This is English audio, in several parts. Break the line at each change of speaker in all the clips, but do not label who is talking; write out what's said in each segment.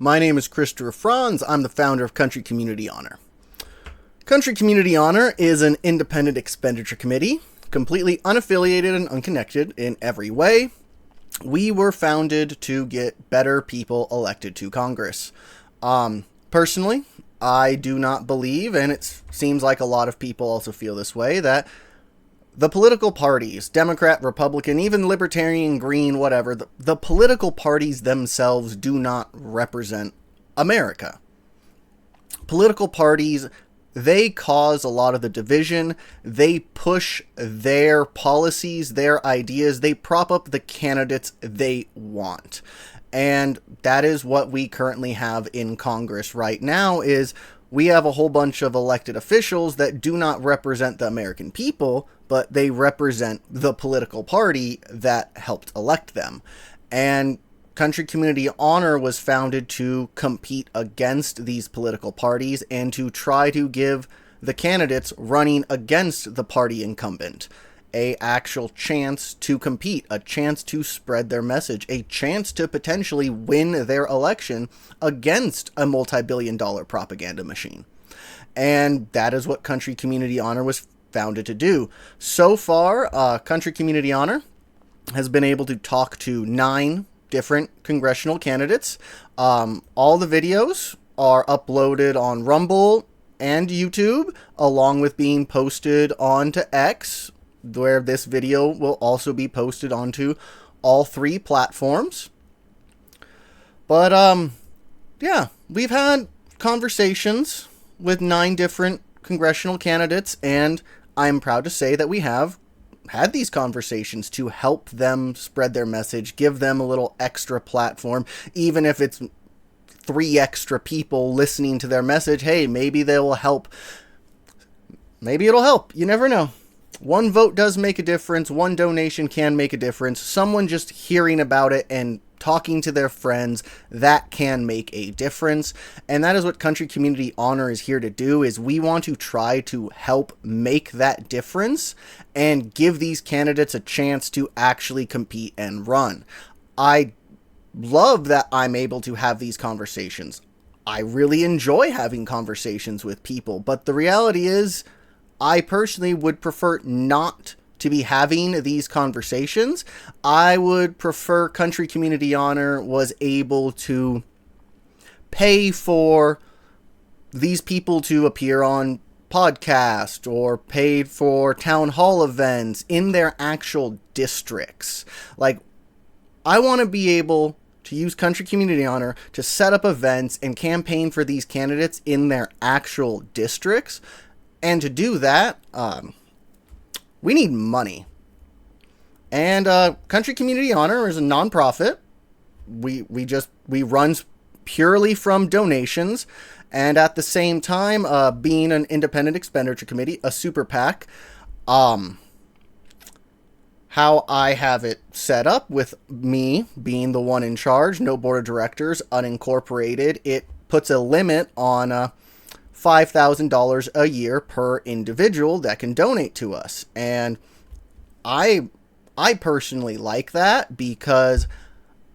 My name is Christopher Franz. I'm the founder of Country Community Honor. Country Community Honor is an independent expenditure committee, completely unaffiliated and unconnected in every way. We were founded to get better people elected to Congress. Personally, I do not believe, and it seems like a lot of people also feel this way, that the political parties, Democrat, Republican, even Libertarian, Green, whatever, the political parties themselves do not represent America. Political parties, they cause a lot of the division. They push their policies, their ideas. They prop up the candidates they want. And that is what we currently have in Congress right now is we have a whole bunch of elected officials that do not represent the American people, but they represent the political party that helped elect them. And Country Community Honor was founded to compete against these political parties and to try to give the candidates running against the party incumbent a actual chance to compete, a chance to spread their message, a chance to potentially win their election against a multi-billion-dollar propaganda machine. And that is what Country Community Honor was founded to do. So far, Country Community Honor has been able to talk to 9 different congressional candidates. All the videos are uploaded on Rumble and YouTube, along with being posted onto X, where this video will also be posted onto all 3 platforms. But, yeah, we've had conversations with 9 different congressional candidates, and I'm proud to say that we have had these conversations to help them spread their message, give them a little extra platform, even if it's 3 extra people listening to their message. Hey, maybe they will help. Maybe it'll help. You never know. One vote does make a difference. One donation can make a difference. Someone just hearing about it and talking to their friends, that can make a difference. And that is what Country Community Honor is here to do, is we want to try to help make that difference and give these candidates a chance to actually compete and run. I love that I'm able to have these conversations. I really enjoy having conversations with people, but the reality is, I personally would prefer not to be having these conversations. I would prefer Country Community Honor was able to pay for these people to appear on podcasts or paid for town hall events in their actual districts. Like, I want to be able to use Country Community Honor to set up events and campaign for these candidates in their actual districts. And to do that, we need money. And Country Community Honor is a nonprofit. We run purely from donations, and at the same time, being an independent expenditure committee, a super PAC. How I have it set up with me being the one in charge, no board of directors, unincorporated, it puts a limit on $5,000 a year per individual that can donate to us. And I personally like that because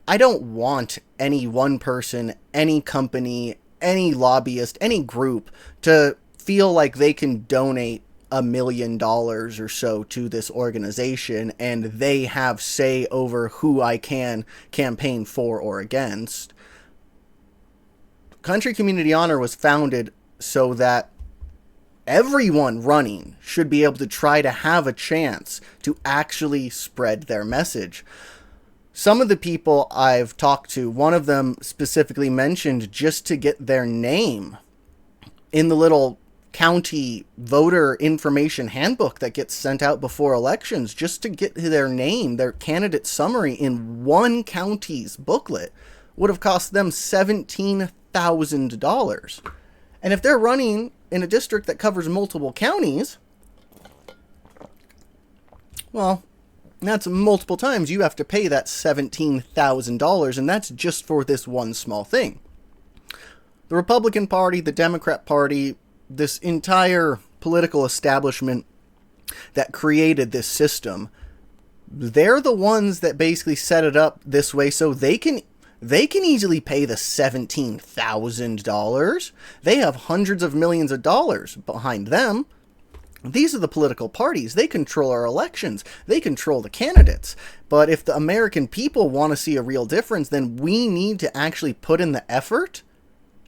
I don't want any one person, any company, any lobbyist, any group to feel like they can donate $1 million or so to this organization and they have say over who I can campaign for or against. Country Community Honor was founded so that everyone running should be able to try to have a chance to actually spread their message. Some of the people I've talked to, one of them specifically mentioned just to get their name in the little county voter information handbook that gets sent out before elections, just to get their name, their candidate summary in one county's booklet would have cost them $17,000. And if they're running in a district that covers multiple counties, well, that's multiple times you have to pay that $17,000, and that's just for this one small thing. The Republican Party, the Democrat Party, this entire political establishment that created this system, they're the ones that basically set it up this way so they can They can easily pay the $17,000. They have hundreds of millions of dollars behind them. These are the political parties. They control our elections. They control the candidates. But if the American people want to see a real difference, then we need to actually put in the effort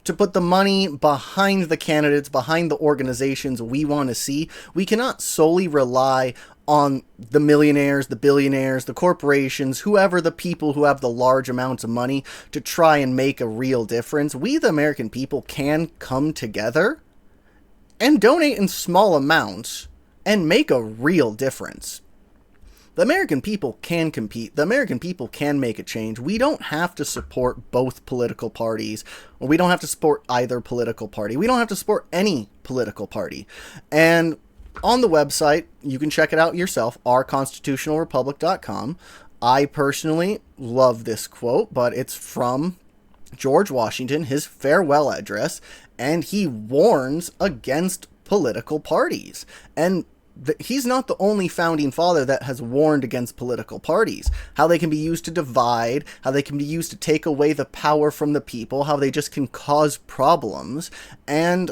to put the money behind the candidates, behind the organizations we want to see. We cannot solely rely on the millionaires, the billionaires, the corporations, whoever the people who have the large amounts of money to try and make a real difference. We, the American people, can come together and donate in small amounts and make a real difference. The American people can compete. The American people can make a change. We don't have to support both political parties, or we don't have to support either political party. We don't have to support any political party. And on the website, you can check it out yourself, ourconstitutionalrepublic.com. I personally love this quote, but it's from George Washington, his farewell address, and he warns against political parties. And he's not the only founding father that has warned against political parties, how they can be used to divide, how they can be used to take away the power from the people, how they just can cause problems. And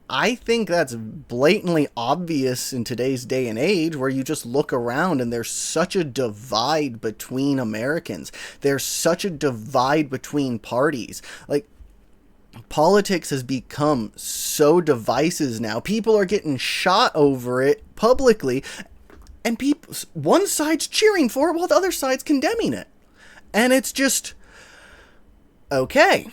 I think that's blatantly obvious in today's day and age, where you just look around and there's such a divide between Americans. There's such a divide between parties. Like, politics has become so divisive now. People are getting shot over it publicly, and one side's cheering for it while the other side's condemning it. And it's just, okay,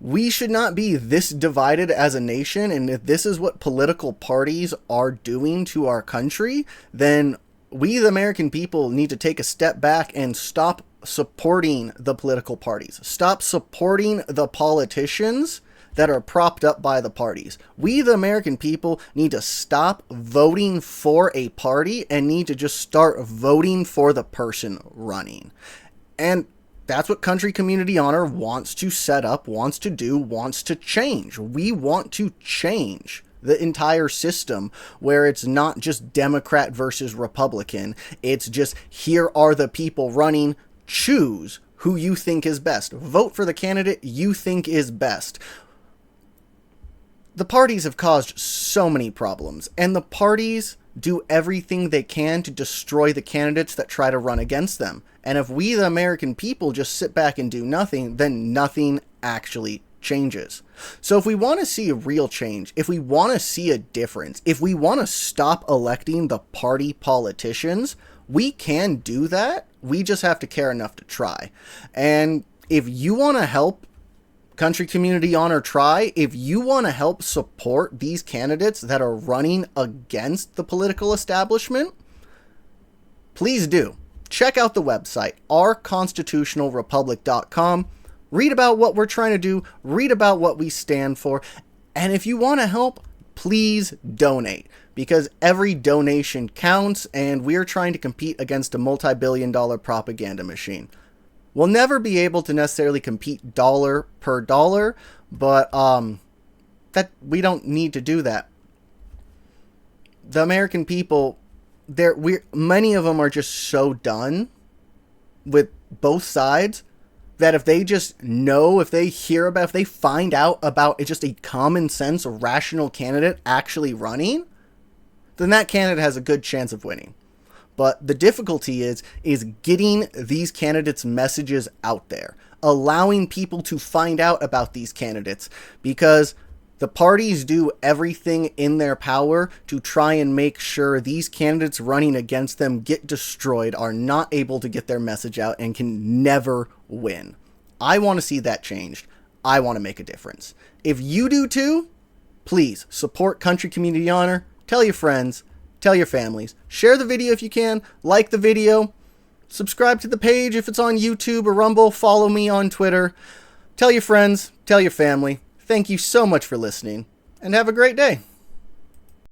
we should not be this divided as a nation, and if this is what political parties are doing to our country, then we, the American people, need to take a step back and stop supporting the political parties. Stop supporting the politicians that are propped up by the parties. We, the American people, need to stop voting for a party and need to just start voting for the person running. And that's what Country Community Honor wants to set up, wants to do, wants to change. We want to change the entire system where it's not just Democrat versus Republican. It's just, here are the people running. Choose who you think is best. Vote for the candidate you think is best. The parties have caused so many problems, and the parties do everything they can to destroy the candidates that try to run against them. And if we, the American people, just sit back and do nothing, then nothing actually changes. So if we want to see a real change, if we want to see a difference, if we want to stop electing the party politicians, we can do that. We just have to care enough to try. And if you want to help Country Community Honor try, if you want to help support these candidates that are running against the political establishment, please do. Check out the website, ourconstitutionalrepublic.com. Read about what we're trying to do. Read about what we stand for. And if you want to help, please donate, because every donation counts, and we're trying to compete against a multi-billion-dollar propaganda machine. We'll never be able to necessarily compete dollar per dollar, but that we don't need to do that. The American people, many of them are just so done with both sides that if they just know, if they hear about, if they find out about it's just a common sense, rational candidate actually running, then that candidate has a good chance of winning. But the difficulty is getting these candidates' messages out there, allowing people to find out about these candidates, because the parties do everything in their power to try and make sure these candidates running against them get destroyed, are not able to get their message out, and can never win. I want to see that changed. I want to make a difference. If you do too, please support Country Community Honor. Tell your friends. Tell your families. Share the video if you can. Like the video. Subscribe to the page if it's on YouTube or Rumble. Follow me on Twitter. Tell your friends. Tell your family. Thank you so much for listening, and have a great day.